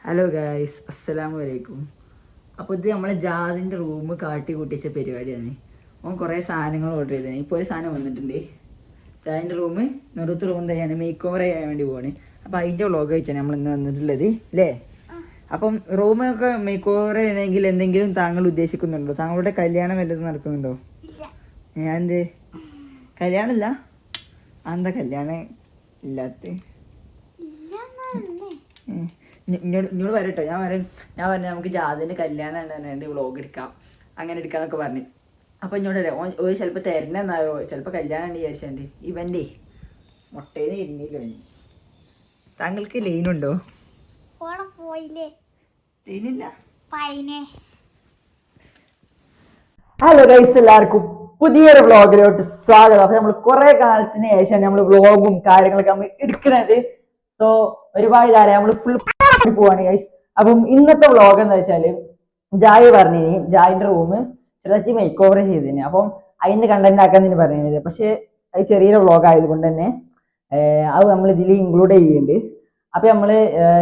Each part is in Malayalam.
ഹലോ ഗായ്സ്, അസ്സലാമു അലൈക്കും. അപ്പോൾ ഇത് നമ്മളെ ജാസിൻ്റെ റൂം കാട്ടി കൂട്ടിച്ച പരിപാടിയാണ്. ഓൻ കുറേ സാധനങ്ങൾ ഓർഡർ ചെയ്തതാണ്. ഇപ്പോൾ ഒരു സാധനം വന്നിട്ടുണ്ട്. ജാസിൻ്റെ റൂം നെറുത്ത് റൂം തന്നെയാണ്, മേക്ക് ഓവർ ചെയ്യാൻ വേണ്ടി പോവാണ്. അപ്പോൾ അതിൻ്റെ വ്ളോഗ് വെച്ചാണ് നമ്മൾ ഇന്ന് വന്നിട്ടുള്ളത് അല്ലേ. അപ്പം റൂമൊക്കെ മേക്ക് ഓവർ ചെയ്യണമെങ്കിൽ എന്തെങ്കിലും താങ്കൾ ഉദ്ദേശിക്കുന്നുണ്ടോ? താങ്കളുടെ കല്യാണം വല്ലതും നടക്കുന്നുണ്ടോ? ഞാൻ എന്ത് കല്യാണമില്ല? എന്താ കല്യാണം ഇല്ലാത്ത? ഇങ്ങോട്ട് വരട്ടോ. ഞാൻ പറഞ്ഞു നമുക്ക് ജാതിൻ്റെ കല്യാണം ഉണ്ട്, വ്ളോഗ് എടുക്കാം, അങ്ങനെ എടുക്കാന്നൊക്കെ പറഞ്ഞു. അപ്പോൾ ഇങ്ങോട്ട് വരാം. ഒരു ചിലപ്പോൾ തരണന്നായോ, ചിലപ്പോൾ കല്യാണം ഉണ്ട് വിചാരിച്ചുണ്ട്. ഇവൻ്റെ മുട്ടേന്ന് ഇരുന്നില്ല. താങ്കൾക്ക് ലൈനുണ്ടോ? ലൈനില്ല. ഹലോ ഗൈസ്, എല്ലാവർക്കും പുതിയൊരു വ്ളോഗിലോട്ട് സ്വാഗതം. അപ്പൊ നമ്മൾ കുറെ കാലത്തിന് ശേഷം നമ്മൾ വ്ളോഗും കാര്യങ്ങളൊക്കെ നമ്മൾ എടുക്കുന്നത്. സോ ഒരുപാട് കാര്യം നമ്മൾ ഫുൾ പോവാണ് ഗൈസ്. അപ്പം ഇന്നത്തെ വ്ളോഗ് എന്താ വെച്ചാല്, ജായ് പറഞ്ഞിനി ജായിന്റെ റൂം ചെറുതാക്കി മേക്ക് ഓവർ ചെയ്തിന്. അപ്പം അതിന്റെ കണ്ടന്റ് ആക്കാന്ന് പറഞ്ഞത്. പക്ഷെ അത് ചെറിയൊരു വ്ളോഗ് ആയതുകൊണ്ട് തന്നെ അത് നമ്മൾ ഇതിൽ ഇൻക്ലൂഡ് ചെയ്യുന്നുണ്ട്. അപ്പൊ നമ്മള്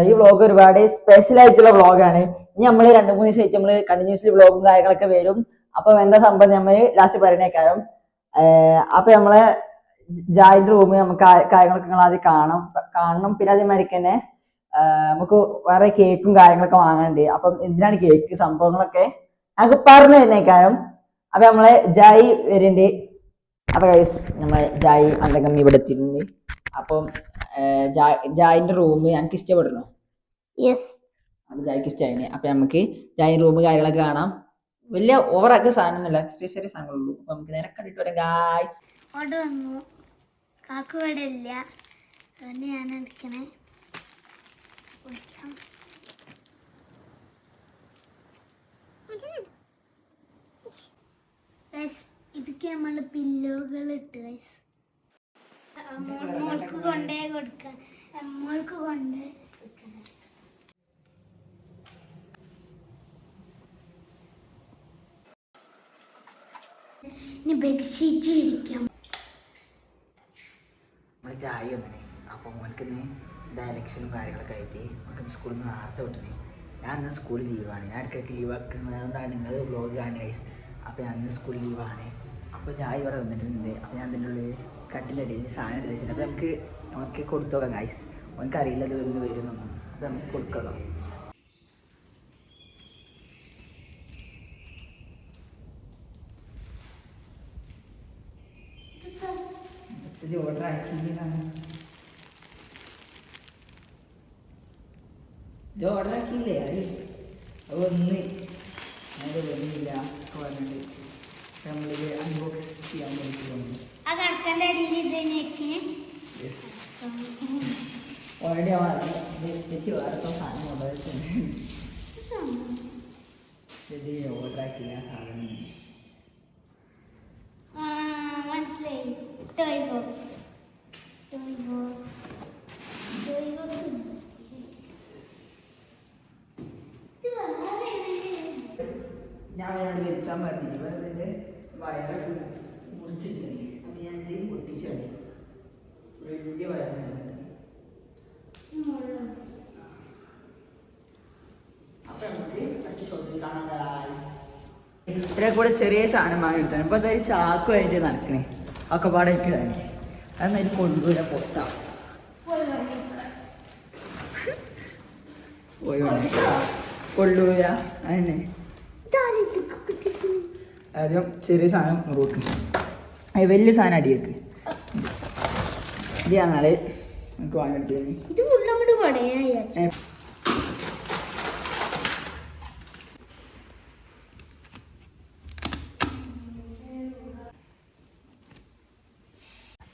ഈ വ്ളോഗ് ഒരുപാട് സ്പെഷ്യൽ ആയിട്ടുള്ള വ്ളോഗാണ്. ഇനി നമ്മള് 2-3 ദിവസമായിട്ട് നമ്മള് കണ്ടിന്യൂസ്ലി വ്ളോഗും കാര്യങ്ങളൊക്കെ വരും. അപ്പൊ എന്താ സംഭവം നമ്മൾ ലാസ്റ്റ് പറയുന്നേക്കാരം. അപ്പൊ നമ്മളെ ജായിന്റെ റൂം നമുക്ക് കാര്യങ്ങളൊക്കെ നിങ്ങൾ ആദ്യം കാണണം. പിന്നെ അതേമാതിരിക്ക് തന്നെ നമുക്ക് വേറെ കേക്കും കാര്യങ്ങളൊക്കെ വാങ്ങാനുണ്ട്. അപ്പം എന്തിനാണ് കേക്ക് സംഭവങ്ങളൊക്കെ ഞങ്ങൾക്ക് പറഞ്ഞു തരുന്നേക്കാരം. അപ്പൊ നമ്മളെ ജായി വരുന്നുണ്ട്. അപ്പൊ നമ്മളെ ജായി അന്തകം ഇവിടെ എത്തിയിട്ടുണ്ട്. അപ്പം ജായിന്റെ റൂം ഞങ്ങൾക്ക് ഇഷ്ടപ്പെടണോ? യെസ്, അപ്പൊ ജായിക്ക് ഇഷ്ടമായി. അപ്പൊ നമുക്ക് ജായി റൂം കാര്യങ്ങളൊക്കെ കാണാം. വലിയ ഓവറാക്കിയ സാധനമൊന്നുമില്ല, ചെറിയ ചെറിയ സാധനങ്ങളുള്ളൂ. അപ്പൊ നമുക്ക് നേരെ കണ്ടിട്ട് വരാം ഗായ്സ്. കാക്കു ഇവിടെ ഇല്ല, അതുകൊണ്ട് ഞാൻ എടുക്കണേ. ഇതൊക്കെ നമ്മള് പില്ലോകൾ ഇട്ട് ഗൈസ് മോൾക്ക് കൊണ്ടേ കൊടുക്കാം. മോൾക്ക് കൊണ്ടേ ഇനി ബെഡ്ഷീറ്റ് വിരിക്കാം. നമ്മൾ ചായ വന്നിനെ. അപ്പോൾ മോനക്കിന്ന് ഡയലക്ഷനും കാര്യങ്ങളൊക്കെ ആയിട്ട് നമുക്ക് സ്കൂളിൽ നിന്ന് നേരത്തെ വിട്ടണേ. ഞാൻ അന്ന് സ്കൂളിൽ ലീവാണ്. ഞാൻ ഇടയ്ക്കൊക്കെ ലീവ് ആക്കുന്നതുകൊണ്ടാണ് നിങ്ങൾ വ്ളോഗ് കാണുക ഗൈസ്. അപ്പോൾ ഞാൻ അന്ന് സ്കൂളിൽ ലീവാണ്. അപ്പോൾ ചായ ഇവിടെ വന്നിട്ടുണ്ട്. അപ്പോൾ ഞാൻ അതിൻ്റെ ഉള്ളിൽ കട്ടിലടിയിൽ സാധനം എടുത്ത് വെച്ചിട്ട് അപ്പോൾ നമുക്ക് കൊടുത്തു നോക്കാം ഗൈസ്. ഓനക്കറിയില്ല അത് വന്ന് വരുന്നൊന്നും. അപ്പോൾ നമുക്ക് കൊടുക്കാം. ഓർഡർ ആക്കിയില്ലാണ്. ഇത് ഓർഡർ ആക്കിയില്ലേ? അത് ഒന്ന് അത് വന്നില്ല പറഞ്ഞിട്ട് നമ്മളിത് അൺബോക്സ് ചെയ്യാൻ വേണ്ടി പോകുന്നു. ഓൾറെഡി ചേച്ചി വേറെ സാധനം കൊണ്ടുവച്ചിട്ടുണ്ട്. ഇത് ഓർഡർ ആക്കില്ല സാധനം. മനസ്സിലായി. ടോയ് ബോക്സ് ഞാൻ അവനോട് വെച്ചാൽ പറഞ്ഞില്ല. അതിൻ്റെ വയറൊക്കെ മുറിച്ചിട്ട് അപ്പം ഞാൻ എന്തെങ്കിലും പൊട്ടിച്ചു കളി. വലിയ വയറുണ്ട്. അപ്പം നമുക്ക് അടുത്ത ഷോപ്പിൽ കാണാം. ഇതിനെ കൂടെ ചെറിയ സാധനം വാങ്ങി എടുത്താണ്. ഇപ്പം എന്തായാലും ചാക്കുമായിട്ട് നടക്കണേ ഒക്കെ പാടെ ഇടാണ്. അതെന്നാലും കൊണ്ടുപോയി പൊട്ടാം പോയി കൊണ്ടുപോയ അതന്നെ. ആദ്യം ചെറിയ സാധനം മുറുക്ക്, വലിയ സാധനം അടിയേക്ക്. ഇതാന്നാല് നമുക്ക് വാങ്ങിയെടുത്തത്.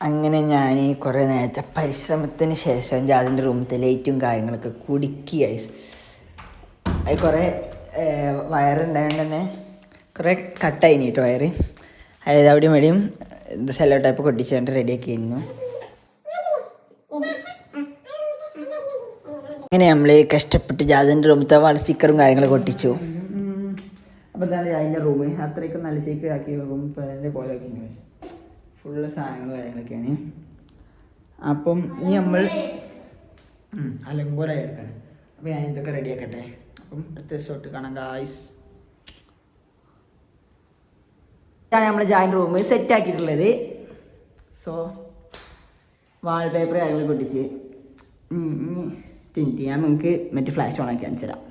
അങ്ങനെ ഞാൻ കുറേ നേരത്തെ പരിശ്രമത്തിന് ശേഷം ജാതിൻ്റെ റൂമത്തെ ലൈറ്റും കാര്യങ്ങളൊക്കെ കുടുക്കി ഗൈസ്. അത് കുറേ വയറുണ്ടായതുകൊണ്ട് തന്നെ കുറേ കട്ടായി കേട്ടോ വയറ്. അതായത് അവിടെയും വേടിയും ഇത് സെല്ലോ ടൈപ്പ് കൊട്ടിച്ചുകൊണ്ട് റെഡിയാക്കി ആയിരുന്നു. അങ്ങനെ നമ്മൾ കഷ്ടപ്പെട്ട് ജാതിൻ്റെ റൂമത്തെ വാൾ സ്റ്റിക്കറും കാര്യങ്ങളൊക്കെ ഒട്ടിച്ചു. അപ്പോൾ എന്താണ് ജാതിൻ്റെ റൂം അത്രയ്ക്കും നല്ല ശേക്ക് ആക്കി റൂം എൻ്റെ കോലാക്കി ഫുള്ള് സാധനങ്ങൾ കാര്യങ്ങളൊക്കെയാണ്. അപ്പം ഇനി നമ്മൾ അലങ്കോലായി എടുക്കണം. അപ്പോൾ ഞാൻ ഇതൊക്കെ റെഡി ആക്കട്ടെ. അപ്പം അടുത്ത ഷോട്ട് കാണാം ഗായ്സ്. ഇതാണ് നമ്മൾ ജോയിൻ്റ് റൂം സെറ്റ് ആക്കിയിട്ടുള്ളത്. സോ വാൾപേപ്പർ കാര്യങ്ങൾ പൊട്ടിച്ച് ഞാൻ നമുക്ക് മറ്റേ ഫ്ലാഷ് ഓൺ ആക്കി കാണിച്ചു തരാം.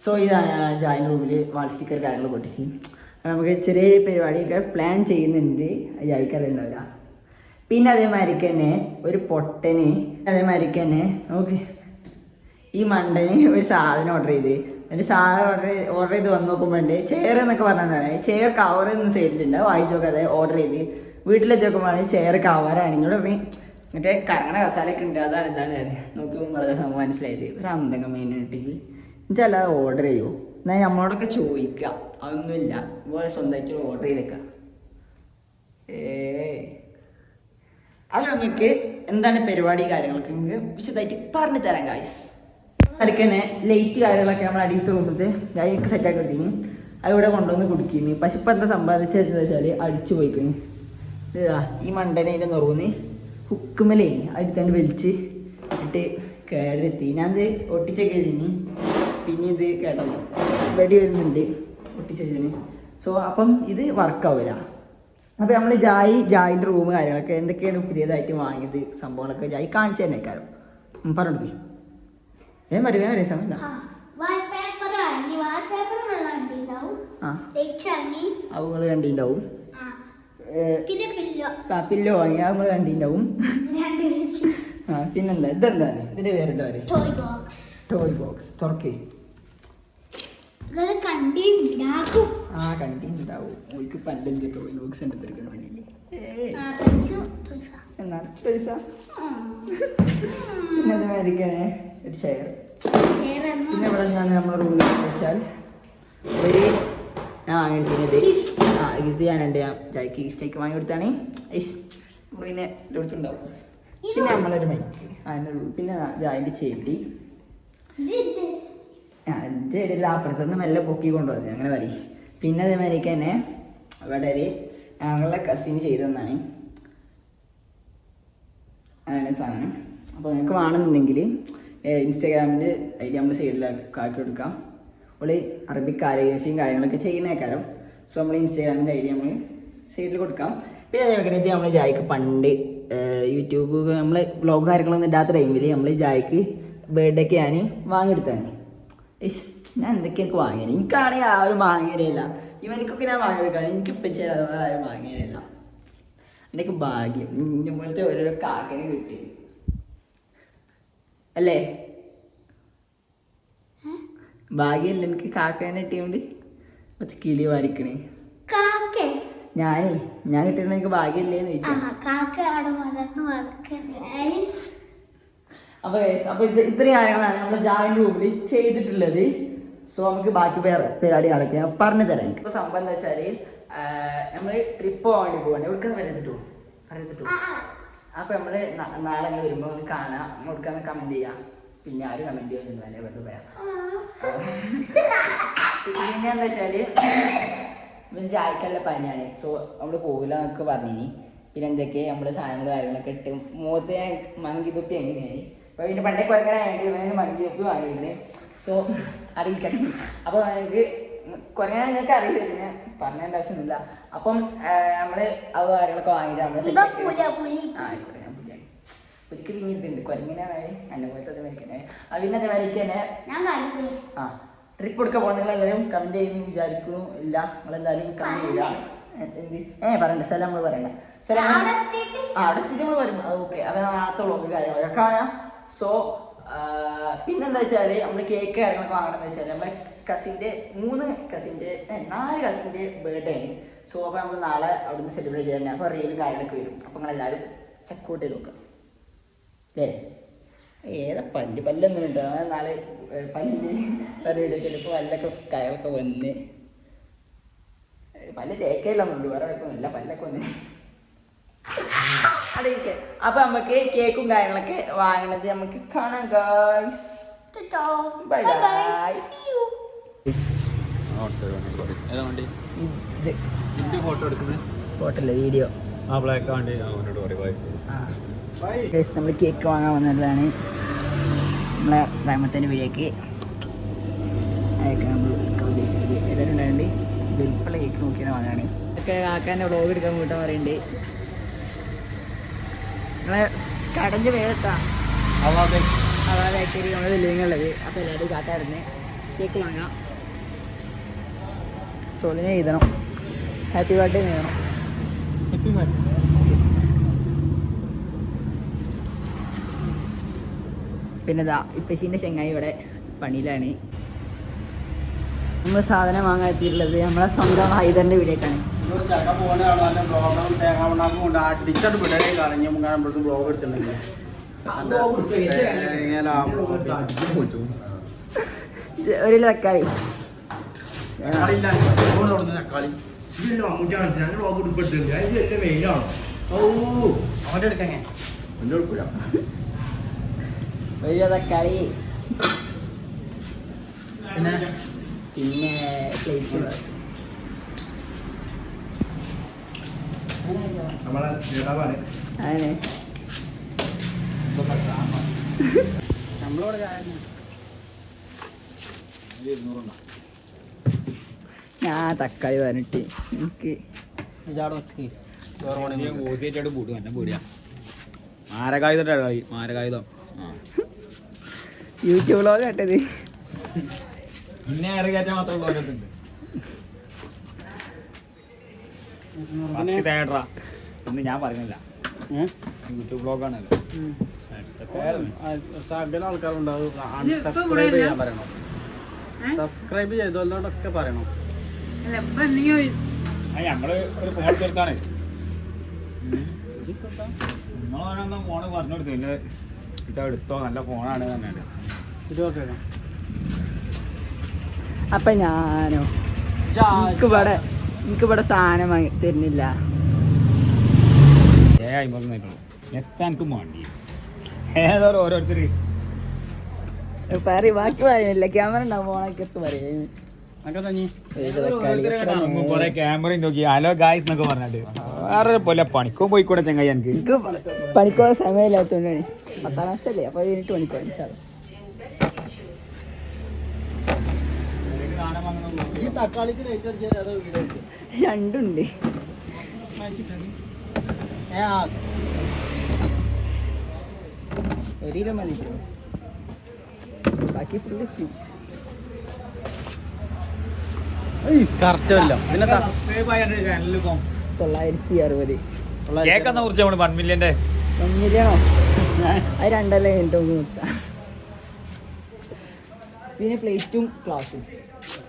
സോ ഇതാണ് ജോയിൻ്റ് റൂമിൽ വാൾ സ്റ്റിക്കർ കാര്യങ്ങൾ പൊട്ടിച്ച് നമുക്ക് ചെറിയ പരിപാടിയൊക്കെ പ്ലാൻ ചെയ്യുന്നുണ്ട്. ജായിക്കറിയുണ്ടാവില്ല. പിന്നെ അതേമാതിരിക്ക് തന്നെ ഒരു പൊട്ടന് അതേമാതിരിക്ക് തന്നെ ഓക്കെ ഈ മണ്ടന് ഒരു സാധനം ഓർഡർ ചെയ്ത് ഒരു സാധനം ഓർഡർ ചെയ്ത് വന്ന് നോക്കുമ്പോണ്ട് ചെയർ എന്നൊക്കെ പറഞ്ഞിട്ടാണ് ചെയർ കവർ എന്ന സൈഡിലുണ്ട്. വായിച്ചു നോക്കാതെ ഓർഡർ ചെയ്ത് വീട്ടിലെത്തി നോക്കുമ്പോഴാണ് ചെയർ കവറാണ്. ഇങ്ങോട്ട് പറഞ്ഞ് മറ്റേ കറങ്ങണ കസാലൊക്കെ ഉണ്ട്. അതാണ് ഇതാണ് നോക്കുമ്പോൾ മനസ്സിലായത് ഒരു അന്തകം മെയിനായിട്ട് ചില ഓർഡർ ചെയ്യുമോ എന്നാൽ നമ്മളോടൊക്കെ ചോദിക്കുക. അതൊന്നുമില്ല ഇതുപോലെ സ്വന്തമായിട്ട് ഓർഡർ ചെയ്തേക്കാം. അത് നമുക്ക് എന്താണ് പരിപാടി കാര്യങ്ങളൊക്കെ നമുക്ക് വിശദമായിട്ട് പറഞ്ഞു തരാം ഗായ്സ്. അതിലേക്ക് തന്നെ ലൈറ്റ് കാര്യങ്ങളൊക്കെ നമ്മൾ അടിയത്ത് കൊണ്ടുവന്ന് ഗായൊക്കെ സെറ്റാക്കി കൊടുത്തിന് അതിവിടെ കൊണ്ടുവന്ന് കുടിക്കുന്നു. പക്ഷെ ഇപ്പം എന്താ സമ്പാദിച്ചതെന്ന് വെച്ചാൽ അടിച്ചു പോയിക്കുന്നു. ഇതാ ഈ മണ്ടനെ ഇതിൻ്റെ നുറൂന്ന് ഹുക്കുമലേ അതിൽ തന്നെ വലിച്ച് ഇട്ട് കേടെത്തി. ഞാനത് ഒട്ടിച്ചൊക്കെ ചെയ്തിന്. പിന്നെ ഇത് കേട്ടോ വെടി വരുന്നുണ്ട് ഒട്ടിച്ചതിന്. സോ അപ്പം ഇത് വർക്കാവില്ല. അപ്പോൾ നമ്മൾ ജായിൻ്റെ റൂം കാര്യങ്ങളൊക്കെ എന്തൊക്കെയാണ് പുതിയതായിട്ട് വാങ്ങിയത് സംഭവങ്ങളൊക്കെ ജായി കാണിച്ചു തന്നെ കാര്യം പറഞ്ഞു വരും സമയം അവങ്ങൾ കണ്ടിട്ടുണ്ടാവും. പില്ലോ വാങ്ങി അവങ്ങൾ കണ്ടിട്ടുണ്ടാവും. പിന്നെന്താ ഇതെന്താണ് ഇതിന്റെ പേരെന്താ പറയുക? ടോയ് ബോക്സ് തുറക്കേ കണ്ടിട്ടുണ്ടാവും. ഓൾക്ക് പണ്ടെന്ത് ടോയ് ബോക്സ് ഉണ്ട് തീർക്കണ വേണ്ടിയില്ലേ എന്നാ പൈസ. പിന്നെ അതേമാതിരിക്കാണ് ഒരു ചെയർ. പിന്നെ ഇവിടെ ഞാൻ നമ്മുടെ റൂമിൽ വെച്ചാൽ ഒരു ഞാൻ വാങ്ങിയെടുത്തിനത് ഇത് ഞാനുണ്ട് ജായ്ക്ക് ഗിഫ്റ്റേക്ക് വാങ്ങി കൊടുത്താണ്. പിന്നെ എടുത്തുണ്ടാവും. പിന്നെ നമ്മളൊരു മൈക്ക് അതിൻ്റെ പിന്നെ ജായിൻ്റെ ചെടി ചെടിയിൽ അപ്പുറത്തുനിന്ന് മെല്ലെ പൊക്കി കൊണ്ടുവന്നത് അങ്ങനെ പറയും. പിന്നെ അതേമാതിരിക്ക് തന്നെ ഇവിടെ ഒരു ഞങ്ങളുടെ കസിന് ചെയ്തു തന്നാണ് അങ്ങനെ സാധനം. അപ്പോൾ നിങ്ങൾക്ക് വേണമെന്നുണ്ടെങ്കിൽ ഇൻസ്റ്റാഗ്രാമിൽ ഐഡി നമ്മൾ സൈഡിലാക്കി കൊടുക്കാം. നമ്മൾ അറബിക് കാലിഗ്രഫിയും കാര്യങ്ങളൊക്കെ ചെയ്യുന്നേക്കാരം. സോ നമ്മൾ ഇൻസ്റ്റാഗ്രാമിൻ്റെ ഐഡി നമ്മൾ സൈഡിൽ കൊടുക്കാം. പിന്നെ അതേമാതിരി നമ്മൾ ജായ്ക്ക് പണ്ട് യൂട്യൂബ് നമ്മൾ വ്ളോഗ് കാര്യങ്ങളൊന്നും ഇല്ലാത്ത ടൈമിൽ നമ്മൾ ജായ്ക്ക് ബർത്ത്ഡേക്ക് ഞാൻ വാങ്ങിയെടുത്താണ്. ഞാൻ എന്തൊക്കെ എനിക്ക് വാങ്ങിയത് എനിക്കാണെങ്കിൽ ആരും വാങ്ങിയതല്ല. ഇവനിക്കൊക്കെ ഞാൻ വാങ്ങിയെടുക്കാണ്. എനിക്കിപ്പം ചെയ്യാതെ വേറെ ആരും വാങ്ങിയതല്ല. എനിക്ക് ഭാഗ്യം ഇന്നെ പോലത്തെ ഓരോരോ കാക്കനെ കിട്ടി അല്ലേ? ഭാഗ്യമല്ല എനിക്ക് കാക്കനെ കിട്ടിയോണ്ട് മറ്റേ കിളി വാരിക്കണേ ഞാൻ കിട്ടിയിട്ട് എനിക്ക് ഭാഗ്യമില്ലേന്ന് ചോദിച്ചാൽ. അപ്പൊ ഇത്രയും കാര്യങ്ങളാണ് നമ്മൾ ജോയിന്റ് റൂമിൽ ചെയ്തിട്ടുള്ളത്. സോ നമുക്ക് ബാക്കി പരിപാടികളൊക്കെ ഞാൻ പറഞ്ഞു തരാം. എനിക്ക് സംഭവം എന്താ വെച്ചാല് നമ്മൾ ട്രിപ്പ് പോകാൻ വേണ്ടി പോകണം. എവിടേക്കാണ് പറയുന്നിട്ടു. അപ്പൊ നമ്മള് നാളെ അങ്ങനെ വരുമ്പോ ഒന്ന് കാണാം. എവിടേക്കാന്ന് കമന്റ് ചെയ്യാം. പിന്നെ ആരും കമന്റ് ചെയ്യുന്നില്ല വെറുതെ പറയാം. പിന്നെ എന്താ വെച്ചാല് ജായ്ക്കല്ല പനിയാണ്. സോ നമ്മള് പോകില്ല എന്നൊക്കെ പറഞ്ഞിനി. പിന്നെ എന്തൊക്കെ നമ്മള് സാധനങ്ങൾ കാര്യങ്ങളൊക്കെ ഇട്ട് മുഖത്ത് ഞാൻ മങ്കി തുപ്പി എങ്ങനെയായി. അപ്പോൾ ഇതിൻ്റെ പണ്ടേ കുരങ്ങനായിട്ട് മങ്കി തുപ്പി വാങ്ങിയിരുന്നത്. സോ അറിയിക്കണം. അപ്പോൾ ഞങ്ങൾക്ക് കുരങ്ങനെ ഞങ്ങൾക്ക് അറിയില്ല. പിന്നെ പറഞ്ഞതിൻ്റെ ആവശ്യമൊന്നുമില്ല. അപ്പം നമ്മള് അത് കാര്യങ്ങളൊക്കെ വാങ്ങിയിട്ട് നമ്മള് ഒരിക്കൽ പിന്നെ ഇതുണ്ട് കുരങ്ങനായി എന്നെ പോലത്തെ അതേമാതിരിക്കണേ. പിന്നെ അതേമാതിരിക്ക് തന്നെ ട്രിപ്പ് എടുക്കാൻ പോകുന്നതെല്ലാവരും കമന്റ് ചെയ്യുന്നു വിചാരിക്കുന്നു. ഇല്ല നിങ്ങളെന്തായാലും കമന്റ് ചെയ്യില്ല. എന്ത് പറയണ്ട സ്ഥലം നമ്മൾ പറയണ്ട സ്ഥലം അവിടെ എത്തിയിട്ട് നമ്മൾ വരും. അത് ഓക്കെ. അത് നാളത്തെ വ്ളോഗ് കാര്യങ്ങളൊക്കെ കാണാം. സോ പിന്നെന്താ വെച്ചാൽ നമ്മൾ കേക്ക് കാര്യങ്ങളൊക്കെ വാങ്ങണമെന്ന് വെച്ചാൽ നമ്മളെ കസിൻ്റെ 4 കസിൻ്റെ ബർത്ത്ഡേ ആണ്. സോ അപ്പോൾ നമ്മൾ നാളെ അവിടുന്ന് സെലിബ്രേറ്റ് ചെയ്യാൻ. അപ്പോൾ റീലും കാര്യങ്ങളൊക്കെ വരും. അപ്പോൾ നിങ്ങളെല്ലാവരും ചെക്കൗട്ട് ചെയ്ത് നോക്കാം അല്ലേ? ഏതാ പല്ലൊന്നും ഉണ്ടോ? നാളെ പല്ല് വീഡിയോ ചിലപ്പോൾ പല്ലൊക്കെ കയറൊക്കെ വന്ന് പല്ല് തേക്കയില്ലെന്നുള്ളൂ. വേറെ കുഴപ്പമൊന്നുമില്ല. പല്ലൊക്കെ വന്ന് അതൊക്കെ. അപ്പൊ നമുക്ക് കേക്കും കാര്യങ്ങളൊക്കെ വാങ്ങണത് നമുക്ക് കാണാം guys. Bye bye. Photo video നമ്മൾ കേക്ക് വാങ്ങാൻ വന്നതാണ്. നമ്മളെ റഹ്മത്തിൻ്റെ വീഡിയോക്ക് അയക്കാൻ നമ്മൾ എടുക്കാൻ ഉദ്ദേശിച്ചത് എല്ലാവരും ഉണ്ടായിട്ട് വെളുപ്പുള്ള കേക്ക് നോക്കിയാണ് വാങ്ങാണ് ഒക്കെ കാക്കാൻ്റെ വ്ളോഗ് എടുക്കാൻ കൂട്ടാൻ പറയുന്നുണ്ട്. നമ്മളെ കടൻ്റെ വേഗത്താ അവാ ബേക്കറി നമ്മൾ വെല്ലുവിങ്ങളുള്ളത്. അപ്പോൾ എല്ലാവരും കാക്കാടുന്ന് കേക്ക് വാങ്ങാം. സോലിനെ എഴുതണം, ഹാപ്പി ബർത്ത്ഡേ എഴുതണം. പിന്നെ ഇതാ ഇപ്പച്ചീൻ്റെ ചെങ്ങായി ഇവിടെ പണിയിലാണ്. നമ്മൾ സാധനം വാങ്ങാൻ എത്തിയിട്ടുള്ളത് നമ്മളെ സ്വന്തം ഹൈദറിൻ്റെ വീടേക്കാണ്. ഒരു തക്കാളി ഒരു തക്കാളി പിന്നെ പ്ലേറ്റ് അങ്ങനെ നമ്മളോട് ഞാൻ തക്കാളി പറഞ്ഞിട്ട് എനിക്ക് യൂട്യൂബിലോ കേട്ടത് പിന്നെ ഇറങ്ങിയാറ്റാൻ മാത്രമേ ഇന്ന് ഞാൻ പറയുന്നില്ല, യൂട്യൂബ് ബ്ലോഗാണല്ലോ. ആൾക്കാരുണ്ടാവും അൺസബ്സ്ക്രൈബ് ചെയ്യാൻ പറയണം, സബ്സ്ക്രൈബ് ചെയ്തോലോടൊക്കെ പറയണം. നമ്മള് ഒരു ഫോൺ തീർത്താണ് നിങ്ങളോരോ ഫോണ് പറഞ്ഞു കൊടുത്തു. പിന്നെ ഇതെടുത്തോ, നല്ല ഫോണാണ് പറഞ്ഞാല് ഇതൊക്കെ അപ്പൊ ഞാനോ എനിക്കിവിടെ സാധനം വാങ്ങി തരുന്നില്ല. എത്താൻ എനിക്ക് വേണ്ടി ഏതോ ഓരോരുത്തര് ബാക്കി പറയുന്നില്ല. ക്യാമറ ഉണ്ടാവും ഫോണൊക്കെ എത്ത് പറയുന്നത്. കൊറേ ക്യാമറയും നോക്കി ഹലോ ഗായ്സ് എന്നൊക്കെ പറഞ്ഞിട്ട് വേറെ പോലെ പണിക്കോ പോയിക്കൂടെ ചെങ്ങായി എനിക്ക്. എനിക്ക് പണിക്കോ സമയമില്ലാത്തതുകൊണ്ടാണ്. 10ാം ക്ലാസ്സല്ലേ, അപ്പൊ കഴിഞ്ഞിട്ട് പണിക്കോ തക്കാളിക്ക് ലൈറ്റ് അടിച്ചാൽ അതോ വീഡിയോ രണ്ടുണ്ട്. ഒരു കിലോ മതി, ബാക്കി ഫുള്ള് ഫ്രീ. കറക്റ്റല്ല. പിന്നെ 960 കേക്കെന്ന കുറിച്ച് നമ്മള് 1 മില്യന്റെ 1 മില്യണോ? അത് രണ്ടല്ലേ കഴിഞ്ഞിട്ട് നമുക്ക് വെച്ചാ. പിന്നെ പ്ലേറ്റും ക്ലാസ്സും.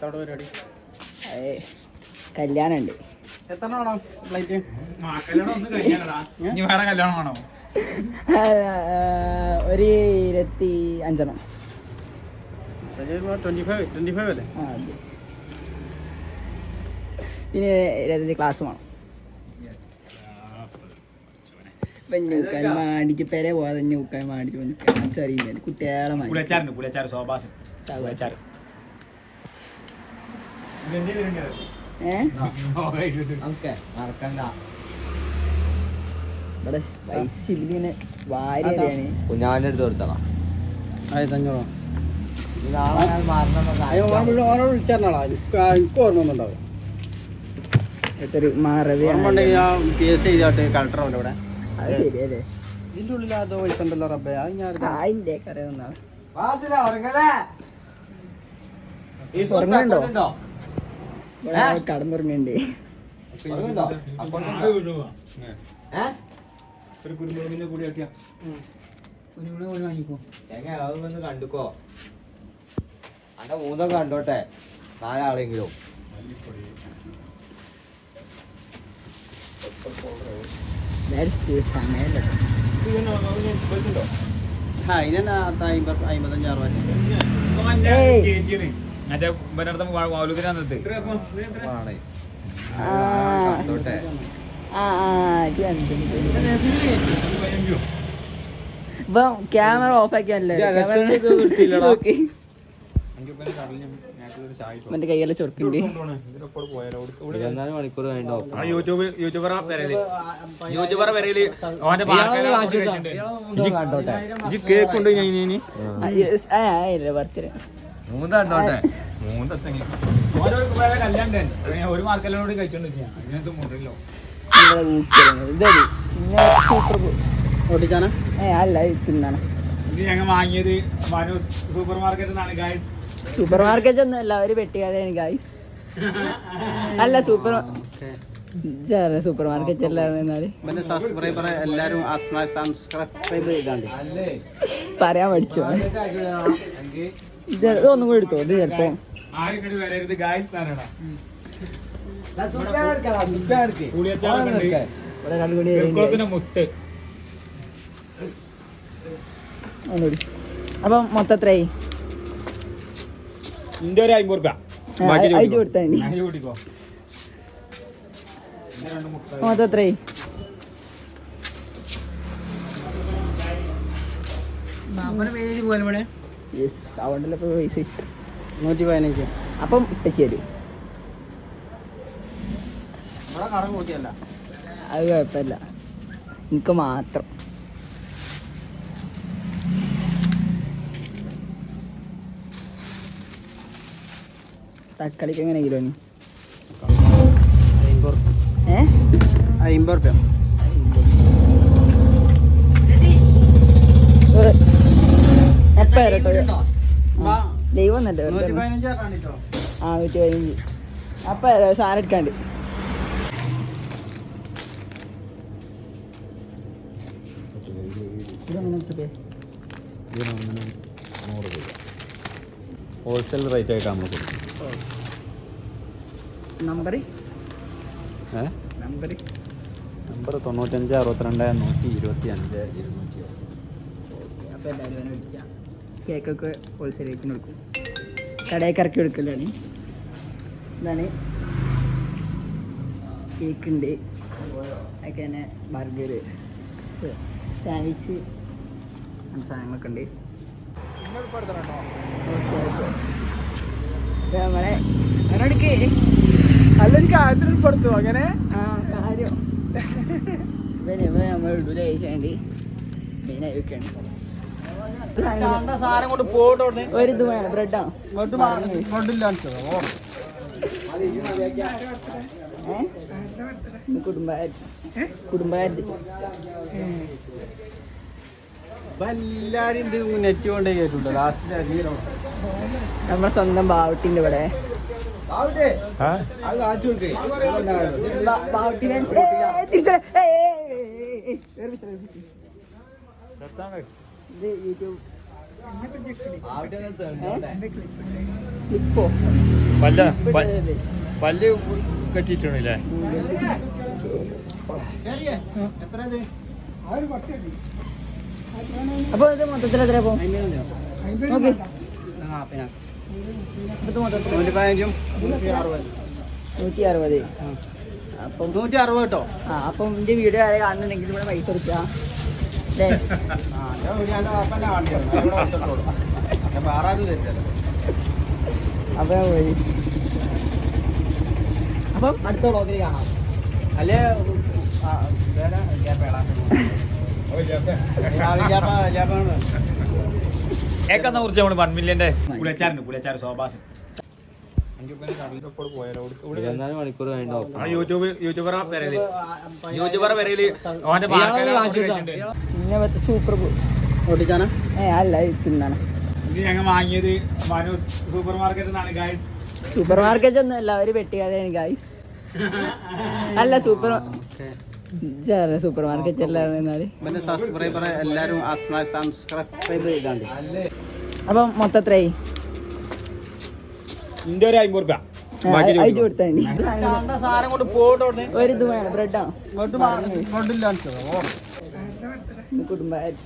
പരിപാടി കല്യാണം ഉണ്ട്. എത്ര വേണം പ്ലേറ്റ്? വേറെ കല്യാണം ആണോ? ഒരു 25. 25 അല്ലേ? ആ അതെ. പിന്നെ 25 ക്ലാസ് വേണം. ഇപ്പം ഞൂക്കാൻ മാടിക്ക് പെരെ പോകാതെ ഞൂക്കാൻ മാടിക്ക് അറിയില്ല കുട്ടികളെ മാടി. പുളിയച്ചാറ് സോബാസ് ഇവിടെ പൈസ ഇങ്ങനെ വാരിയാണ്. കുഞ്ഞാവിൻ്റെ കൊടുത്തണം. ഓനോട് വിളിച്ചാൽ എനിക്ക് ഓർമ്മ ഒന്നുണ്ടാവും. PSC ചെയ്തോട്ട് കളക്ടർ അവൻ്റെ ഇവിടെ. അത് ശരിയല്ലേ? ഇതിൻ്റെ ഉള്ളിൽ അതോ പൈസ ഉണ്ടല്ലോ റബ്ബേ. അത് ഞാൻ അതിൻ്റെ കറിയൊന്നാണ്. ഉറങ്ങുന്നുണ്ടോ? കടന്നുറങ്ങണ്ടേ? ഒരു കുരുമുളകിന്റെ കൂടി ആക്കിയാ കുരുമുളക് വാങ്ങിക്കോ. അതൊന്ന് കണ്ടുക്കോ. അന്റെ മൂന്നൊക്കെ കണ്ടോട്ടെ, 4 ആളെങ്കിലും. സമയമല്ലോ. മറ്റേ ഇവരടുത്ത് മൗലൂദിനകത്ത് ഇപ്പൊ ക്യാമറ ഓഫ് ആക്കിയല്ലേ? എന്റെ കയ്യെല്ലാം ചൊറുക്കുണ്ട്. 24 മണിക്കൂർ കഴിഞ്ഞിട്ടുണ്ടാവും. കേക്ക് ഉണ്ട് ഞാൻ ബർത്ത്ഡേ ഒരു മാർക്കെല്ലാം കഴിച്ചോണ്ടിരിക്കുക അങ്ങനത്തെ മുണ്ടല്ലോ ഓടിച്ചാനാ അല്ല തിന്നാണ്. ഇത് ഞങ്ങൾ വാങ്ങിയത് മനു സൂപ്പർ മാർക്കറ്റിൽ നിന്നാണ് ഗായ്സ്. സൂപ്പർ മാർക്കറ്റ് ഒന്നും അല്ല, ഒരു പെട്ടിക്കടയാണ് ഗായ്സ്. അല്ല സൂപ്പർ സൂപ്പർ മാർക്കറ്റ് അല്ലാതെ സബ്സ്ക്രൈബർ എല്ലാരും സബ്സ്ക്രൈബ് ചെയ്താണ്ട് പറയാൻ പഠിച്ചു. ഇതൊന്നും കൂടി എടുത്തോ, ഇത് ചെലപ്പോ ആരും ഇങ്ങോട്ട് വരരുത് ഗായ്സ് താനടാ. ഇവിടെ കണ്ടുകൂടി മുത്ത് ഒന്നുകൂടി. അപ്പം മൊത്തം എത്രയായി? ഇന്റെ ഒരു 50 രൂപ അയച്ചു കൊടുത്താൽ മതി. കൂട്ടിക്കോ. മൊത്തം എത്രയായി? യെസ്, അതുകൊണ്ടല്ലോ ഇപ്പൊ പൈസ 115. അപ്പം ശരി, കടം കൂട്ടിയല്ല. അത് കുഴപ്പമില്ല, എനിക്ക് മാത്രം. തക്കാളിക്ക് എങ്ങനെ കിലോന്? 50 രൂപ. എപ്പ ദൈവം എന്നല്ലേ 115 കാണിട്ടോ. 115. അപ്പൊ സാധനം എടുക്കാണ്ട് ഹോൾസെയിൽ റേറ്റ് ആയിട്ട് നമ്മൾ കൊടുക്കും. Number number 95 62 125 200. അപ്പോൾ എല്ലാവരും വേണം വിളിച്ചാൽ കേക്കൊക്കെ ഹോൾസെയിൽ റേറ്റിന് കൊടുക്കും. കടയൊക്കെ ഇറക്കി കൊടുക്കലാണ്. ഇതാണ് കേക്ക് ഉണ്ട്, അതൊക്കെ തന്നെ ബർഗർ, സാൻഡ്വിച്ച്, അങ്ങനെ സാധനങ്ങളൊക്കെ ഉണ്ട്. നമ്മളെ അവരോടക്ക് അല്ലെങ്കിൽ കാര്യത്തിൽ കൊടുത്തു അങ്ങനെ ആ കാര്യം നമ്മൾ ഇടൂല കഴിച്ചാണ്ട് മെയിനായി വെക്കാണ്. സാധനം കൊണ്ട് പോട്ടോ. ഒരു ഇത് വേണം, ബ്രെഡാണ് കുടുംബായത് എല്ലാരും ഇത് നെറ്റ് കൊണ്ടേ കേട്ടോ. ലാസ്റ്റ് നമ്മുടെ സ്വന്തം ബാവുട്ടിന്റെ ഇവിടെ ബാവുട്ടി ഇപ്പോ പല്ല് കെട്ടിട്ടുണ്ടല്ലേ? അപ്പൊ ഇത് മൊത്തത്തിൽ എത്ര പോ നോക്കി? 160. അപ്പം 160 കേട്ടോ. അപ്പം എന്റെ വീഡിയോ ആരെ കാണുന്നുണ്ടെങ്കിൽ ഇവിടെ പൈസ കൊടുക്കാം അല്ലേ? അപ്പൊ പോയി. അപ്പം അടുത്ത വ്ളോഗിൽ കാണാം. അല്ലേ ഏക്കെന്ന കുറിച്ച് നമ്മള് 1 മില്യന്റെ പുളിയച്ചാറ് സോബാസ് 24 മണിക്കൂർ കഴിഞ്ഞിട്ടുണ്ടാവും. യൂട്യൂബർ വരയില് ഓന്റെ പിന്നെ സൂപ്പർ ഓടിച്ചാനാ അല്ല തിന്നാണ്. ഇത് ഞങ്ങൾ വാങ്ങിയത് മനു സൂപ്പർ മാർക്കറ്റിൽ നിന്നാണ് ഗായ്സ്. സൂപ്പർ മാർക്കറ്റ് ഒന്നും അല്ല, ഒരു പെട്ടിക്കടയാണ് ഗായ്സ്. അല്ല സൂപ്പർ മാർക്കറ്റ് അല്ലാതെ സബ്സ്ക്രൈബർ എല്ലാരും സബ്സ്ക്രൈബ് ചെയ്താണ്ട്. അപ്പം മൊത്തം എത്രയായി? ഇന്റെ ഒരു 50 രൂപ അയച്ചു കൊടുത്താൽ മതി. സാധനം കൊണ്ട് പോട്ടോ. ഒരു ഇത് വേണം, ബ്രെഡാണ് കുടുംബ കുടുംബായത്